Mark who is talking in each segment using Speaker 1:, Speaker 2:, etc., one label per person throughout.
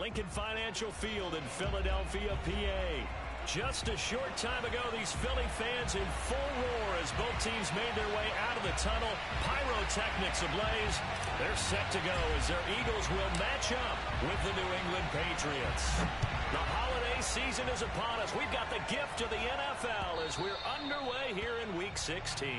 Speaker 1: Lincoln Financial Field in Philadelphia, PA. Just a short time ago, these Philly fans in full roar as both teams made their way out of the tunnel. Pyrotechnics ablaze. They're set to go as their Eagles will match up with the New England Patriots. The holiday season is upon us. We've got the gift of the NFL as we're underway here in Week 16.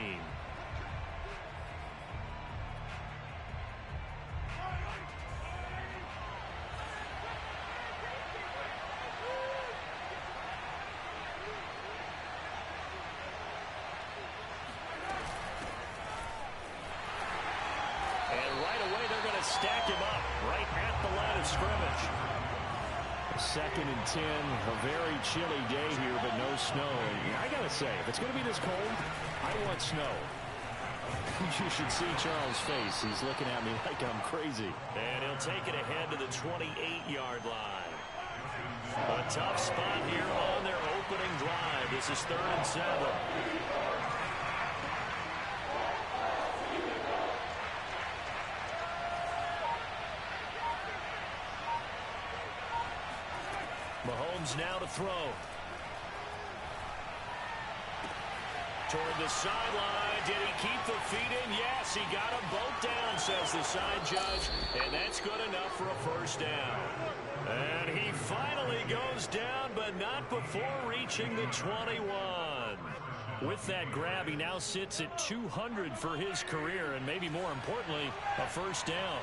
Speaker 2: Stack him up right at the line of scrimmage.
Speaker 1: 2nd and 10, a very chilly day here, but no snow. And I gotta say, if it's going to be this cold, I want snow. You should see Charles' face. He's looking at me like I'm crazy.
Speaker 2: And he'll take it ahead to the 28-yard line. A tough spot here on their opening drive. This is 3rd and 7. Mahomes now to throw. Toward the sideline. Did he keep the feet in? Yes, he got them both down, says the side judge. And that's good enough for a first down. And he finally goes down, but not before reaching the 21. With that grab, he now sits at 200 for his career, and maybe more importantly, a first down.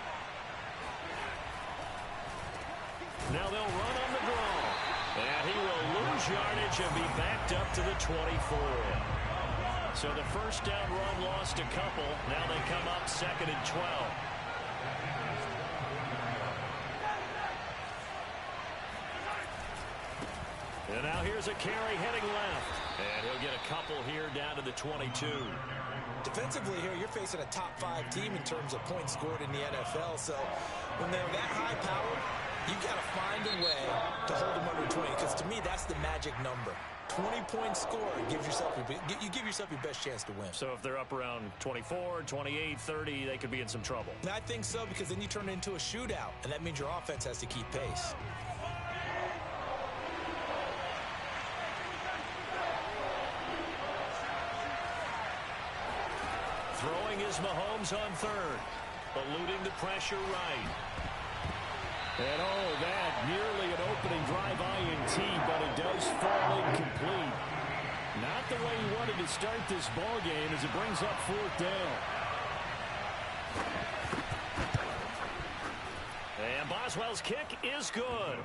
Speaker 2: Now they'll run on the draw. And he will lose yardage and be backed up to the 24. So the first down run lost a couple. Now they come up 2nd and 12. And now here's a carry heading left. And he'll get a couple here down to the 22.
Speaker 3: Defensively here, you're facing a top 5 team in terms of points scored in the NFL. So when they're that high powered, you've got to find a way to hold them under 20, because to me, that's the magic number. 20 points scored gives yourself you give yourself your best chance to win.
Speaker 2: So if they're up around 24, 28, 30, they could be in some trouble.
Speaker 3: And I think so, because then you turn it into a shootout, and that means your offense has to keep pace.
Speaker 2: Throwing is Mahomes on 3rd, eluding the pressure right.
Speaker 1: And that nearly an opening drive INT, but it does fall incomplete. Not the way he wanted to start this ball game as it brings up 4th down.
Speaker 2: And Boswell's kick is good.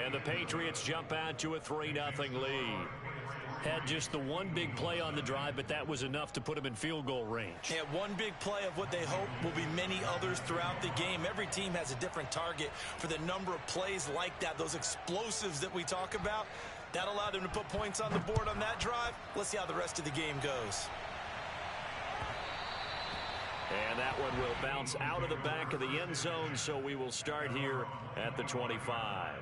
Speaker 2: And the Patriots jump out to a 3-0 lead. Had just the one big play on the drive, but that was enough to put him in field goal range.
Speaker 3: Yeah, one big play of what they hope will be many others throughout the game. Every team has a different target for the number of plays like that, those explosives that we talk about. That allowed them to put points on the board on that drive. Let's see how the rest of the game goes.
Speaker 2: And that one will bounce out of the back of the end zone, so we will start here at the 25.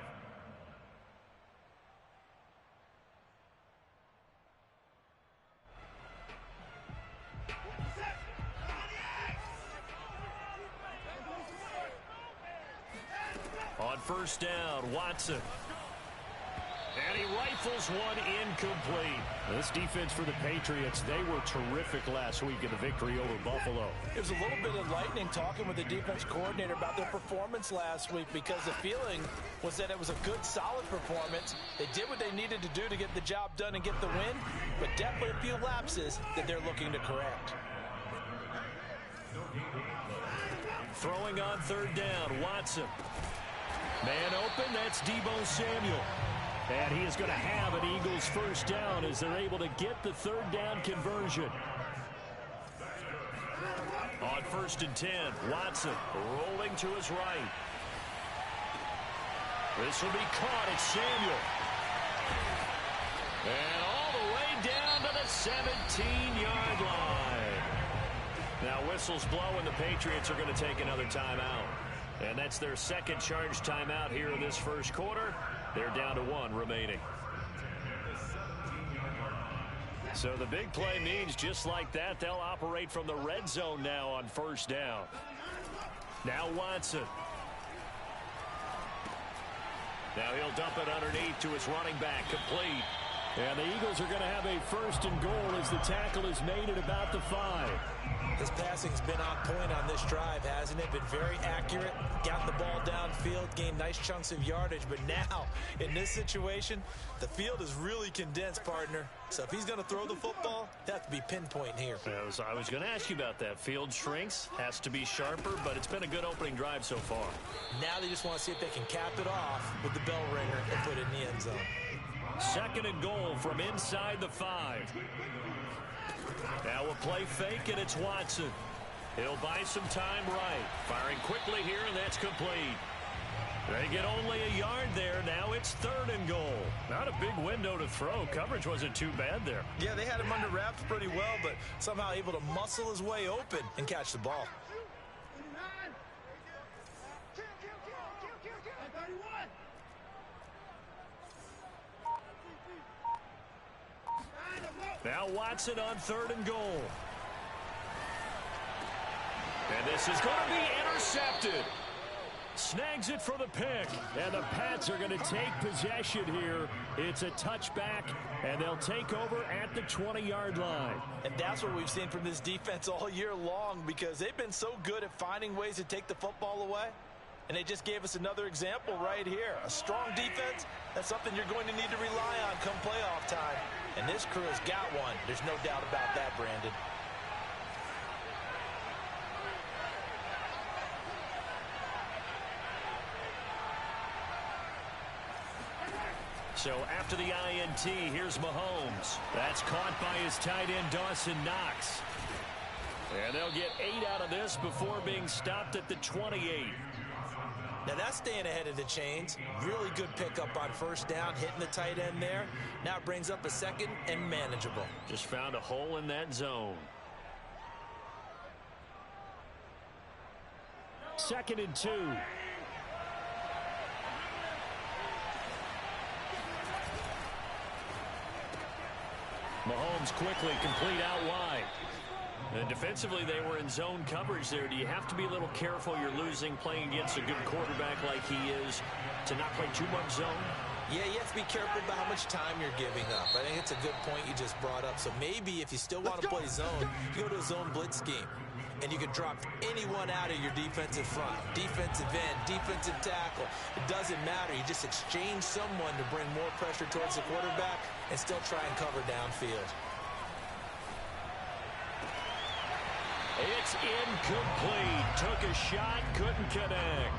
Speaker 2: On first down, Watson. And he rifles one incomplete.
Speaker 1: This defense for the Patriots, they were terrific last week in the victory over Buffalo.
Speaker 3: It was a little bit enlightening talking with the defense coordinator about their performance last week, because the feeling was that it was a good, solid performance. They did what they needed to do to get the job done and get the win, but definitely a few lapses that they're looking to correct.
Speaker 2: Throwing on 3rd down, Watson. Man open, that's Deebo Samuel. And he is going to have an Eagles first down as they're able to get the 3rd down conversion. On 1st and 10, Watson rolling to his right. This will be caught at Samuel. And all the way down to the 17-yard line. Now whistles blow, and the Patriots are going to take another timeout. And that's their 2nd charge timeout here in this first quarter. They're down to 1 remaining. So the big play means just like that, they'll operate from the red zone now on first down. Now Watson.
Speaker 1: Now he'll dump it underneath to his running back, complete.
Speaker 2: And the Eagles are going to have a 1st and goal as the tackle is made at about the 5.
Speaker 3: His passing's been on point on this drive, hasn't it? Been very accurate, got the ball downfield, gained nice chunks of yardage. But now, in this situation, the field is really condensed, partner. So if he's going to throw the football, that has to be pinpoint here.
Speaker 1: I was going to ask you about that. Field shrinks, has to be sharper, but it's been a good opening drive so far.
Speaker 3: Now they just want to see if they can cap it off with the bell ringer and put it in the end zone.
Speaker 1: 2nd and goal from inside the 5. Now a play fake, and it's Watson. He'll buy some time right. Firing quickly here, and that's complete. They get only a yard there. Now it's 3rd and goal. Not a big window to throw. Coverage wasn't too bad there.
Speaker 3: Yeah, they had him under wraps pretty well, but somehow able to muscle his way open and catch the ball.
Speaker 1: Now Watson on 3rd and goal. And this is going to be intercepted. Snags it for the pick. And the Pats are going to take possession here. It's a touchback, and they'll take over at the 20-yard line.
Speaker 3: And that's what we've seen from this defense all year long, because they've been so good at finding ways to take the football away. And they just gave us another example right here. A strong defense, that's something you're going to need to rely on come playoff time. And this crew has got one. There's no doubt about that, Brandon.
Speaker 1: So after the INT, here's Mahomes. That's caught by his tight end, Dawson Knox. And they'll get 8 out of this before being stopped at the 28.
Speaker 3: Now that's staying ahead of the chains. Really good pickup on 1st down, hitting the tight end there. Now it brings up a 2nd and manageable.
Speaker 1: Just found a hole in that zone. 2nd and 2. Mahomes quickly complete out wide. And defensively, they were in zone coverage there. Do you have to be a little careful? You're losing, playing against a good quarterback like he is, to not play too much zone?
Speaker 3: Yeah, you have to be careful about how much time you're giving up. I think it's a good point you just brought up. So maybe if you still want to play zone, you go to a zone blitz scheme. And you can drop anyone out of your defensive front. Defensive end, defensive tackle. It doesn't matter. You just exchange someone to bring more pressure towards the quarterback and still try and cover downfield.
Speaker 1: It's incomplete. Took a shot, couldn't connect.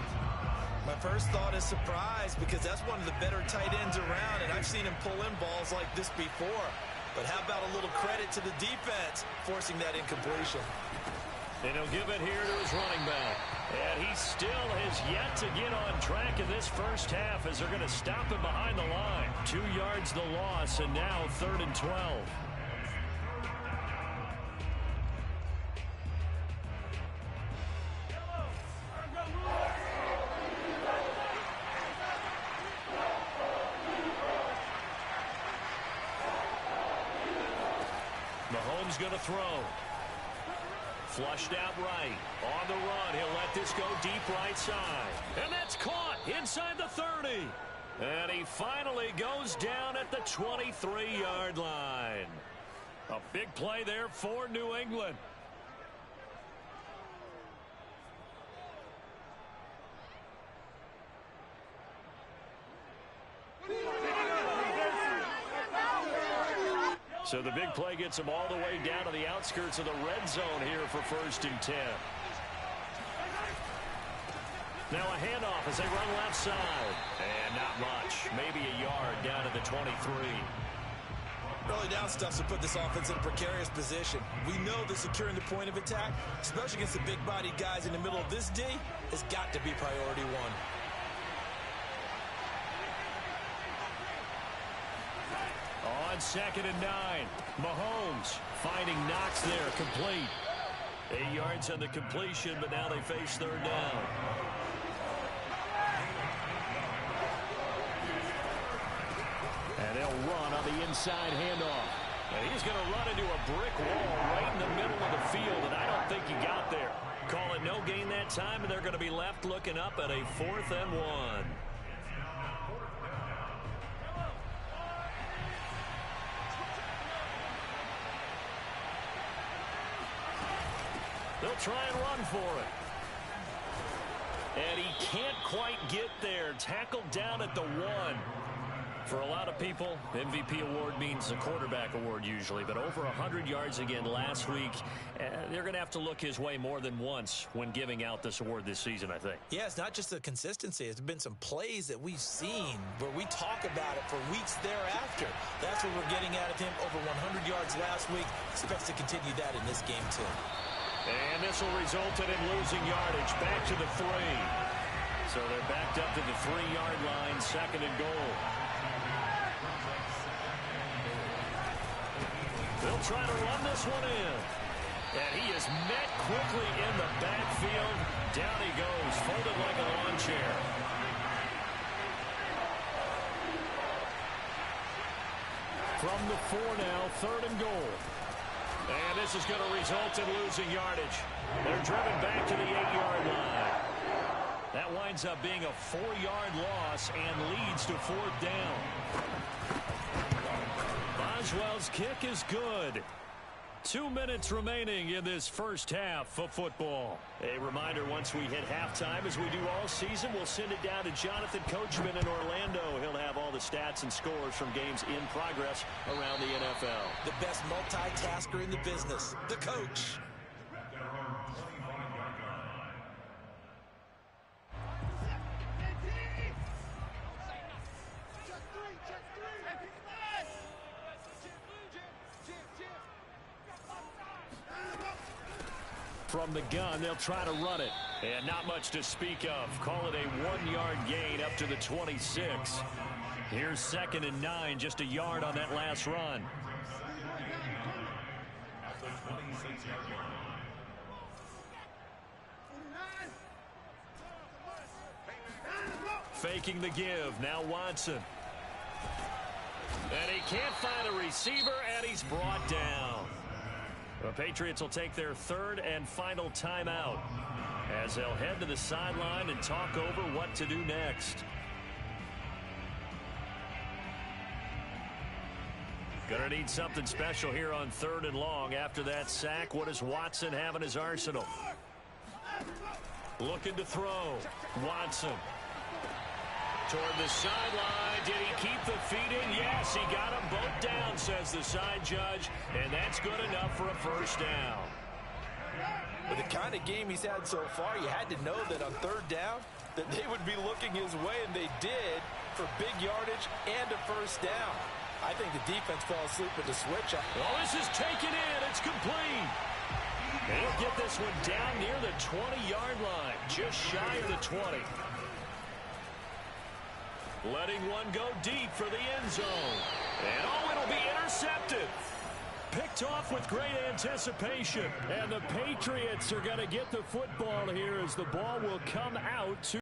Speaker 3: My first thought is surprise, because that's one of the better tight ends around, and I've seen him pull in balls like this before. But how about a little credit to the defense forcing that incompletion?
Speaker 1: And he'll give it here to his running back. And he still has yet to get on track in this first half as they're going to stop him behind the line. 2 yards the loss, and now 3rd and 12. Mahomes going to throw. Flushed out right. On the run, he'll let this go deep right side. And that's caught inside the 30. And he finally goes down at the 23-yard line. A big play there for New England. So the big play gets him all the way down to the outskirts of the red zone here for 1st and 10. Now a handoff as they run left side. And not much. Maybe a yard down to the 23.
Speaker 3: Early down stuff to put this offense in a precarious position. We know that securing the point of attack, especially against the big-bodied guys in the middle of this D, has got to be priority one.
Speaker 1: On 2nd and 9, Mahomes finding Knox there, complete. 8 yards on the completion, but now they face 3rd down. And they'll run on the inside handoff. And he's going to run into a brick wall right in the middle of the field, and I don't think he got there. Call it no gain that time, and they're going to be left looking up at a 4th and 1. He'll try and run for it. And he can't quite get there. Tackled down at the 1. For a lot of people, MVP award means a quarterback award usually, but over 100 yards again last week. They're going to have to look his way more than once when giving out this award this season, I think.
Speaker 3: Yeah, it's not just the consistency. It's been some plays that we've seen where we talk about it for weeks thereafter. That's what we're getting out of him. Over 100 yards last week. Expects to continue that in this game, too.
Speaker 1: And this will result in him losing yardage back to the 3. So they're backed up to the 3-yard line, 2nd and goal. They'll try to run this one in. And he is met quickly in the backfield. Down he goes, folded like a lawn chair. From the 4 now, 3rd and goal. And this is going to result in losing yardage. They're driven back to the 8-yard line. That winds up being a 4-yard loss and leads to 4th down. Boswell's kick is good. 2 minutes remaining in this first half of football. A reminder, once we hit halftime, as we do all season, we'll send it down to Jonathan Coachman in Orlando. He'll have all the stats and scores from games in progress around the NFL.
Speaker 3: The best multitasker in the business, the coach.
Speaker 1: From the gun, they'll try to run it. And not much to speak of. Call it a 1-yard gain up to the 26. Here's 2nd and 9, just a yard on that last run. Faking the give, now Watson. And he can't find a receiver, and he's brought down. The Patriots will take their 3rd and final timeout as they'll head to the sideline and talk over what to do next. Gonna need something special here on 3rd and long. After that sack, what does Watson have in his arsenal? Looking to throw. Watson. Toward the sideline. Did he keep the feet in? Yes, he got them both down, says the side judge. And that's good enough for a 1st down.
Speaker 3: With the kind of game he's had so far, you had to know that on 3rd down, that they would be looking his way, and they did, for big yardage and a 1st down. I think the defense fell asleep with the switch.
Speaker 1: Well, this is taken in. It's complete. And he'll get this one down near the 20-yard line, just shy of the 20. Letting one go deep for the end zone. And oh, it'll be intercepted. Picked off with great anticipation. And the Patriots are going to get the football here as the ball will come out to